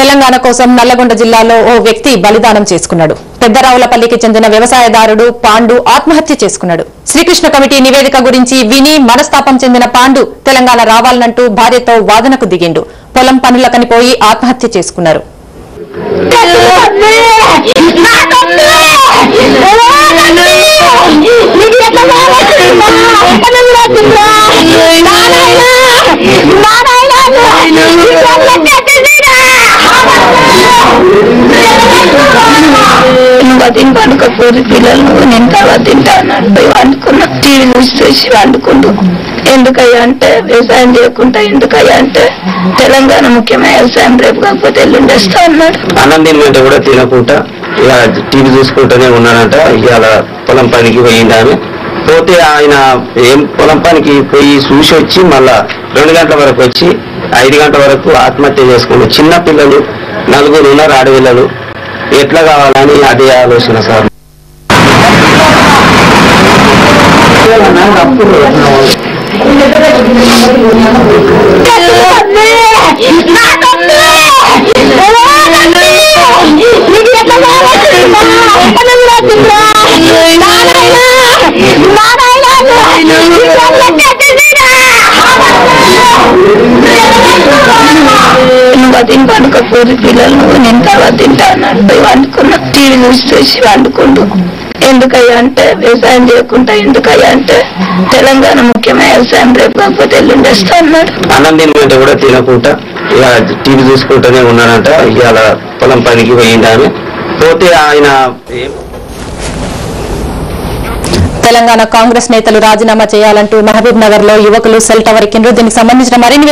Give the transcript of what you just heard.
తెలంగాణ కోసం నల్లగొండ జిల్లాలో ఓ వ్యక్తి బలిదానం చేసుకున్నాడు. పెద్దరావులపల్లికి చెందిన వ్యవసాయదారుడు పాండు ఆత్మహత్య చేసుకున్నాడు. శ్రీకృష్ణ కమిటీ నివేదిక గురించి విని మనస్తాపం చెందిన పాండు తెలంగాణ రావాలనంటూ భార్యతో వాదనకు దిగిండు. పొలం పనులకని పోయి ఆత్మహత్య చేసుకున్నారు. వండుకోపోరు పిల్లలు నేను తర్వాత తింటా అన్నాడు. పోయి వండుకున్నా. టీవీ చూసి వండుకుంటూ ఎందుకయ్యా అంటే వ్యవసాయం చేయకుండా ఎందుకయ్యా అంటే తెలంగాణ ముఖ్యమైన వ్యవసాయం రేపు కాకపోతే ఎల్లుండేస్తా అన్నాడు. అన్నం తినమంటే కూడా తినకుండా ఇలా టీవీ చూసుకుంటూనే ఉన్నాడంట. ఇవాళ పొలం పనికి పోయిందామె పోతే ఆయన ఏం పొలం పనికి పోయి చూసి వచ్చి మళ్ళా 2 గంటల వరకు వచ్చి 5 గంటల వరకు ఆత్మహత్య చేసుకున్నాడు. చిన్న పిల్లలు 4 ఉన్నారు ఆడపిల్లలు. ఎట్లా కావాలని అదే ఆలోచన సార్. వండుకోపోరు పిల్లలు నేను తర్వాత తింటా అన్నాడు. పోయి వండుకున్నా. టీవీ చూసి వండుకుంటూ ఎందుకయ్యా అంటే వ్యవసాయం చేయకుండా ఎందుకయ్యా అంటే తెలంగాణ ముఖ్యమైన వ్యవసాయం రేపు కాకపోతే ఎల్లుండేస్తా అన్నాడు. అన్నం తినమంటే కూడా తినకుండా ఇలా టీవీ చూసుకుంటూనే ఉన్నాడంట. ఇవాళ పొలం పనికి పోయిందామె పోతే ఆయన తెలంగాణ కాంగ్రెస్ నేతలు రాజీనామా చేయాలంటూ మహబూబ్ నగర్ లో యువకులు సెల్ టవర్ ఎక్కిండ్రు. దీనికి సంబంధించిన మరిన్ని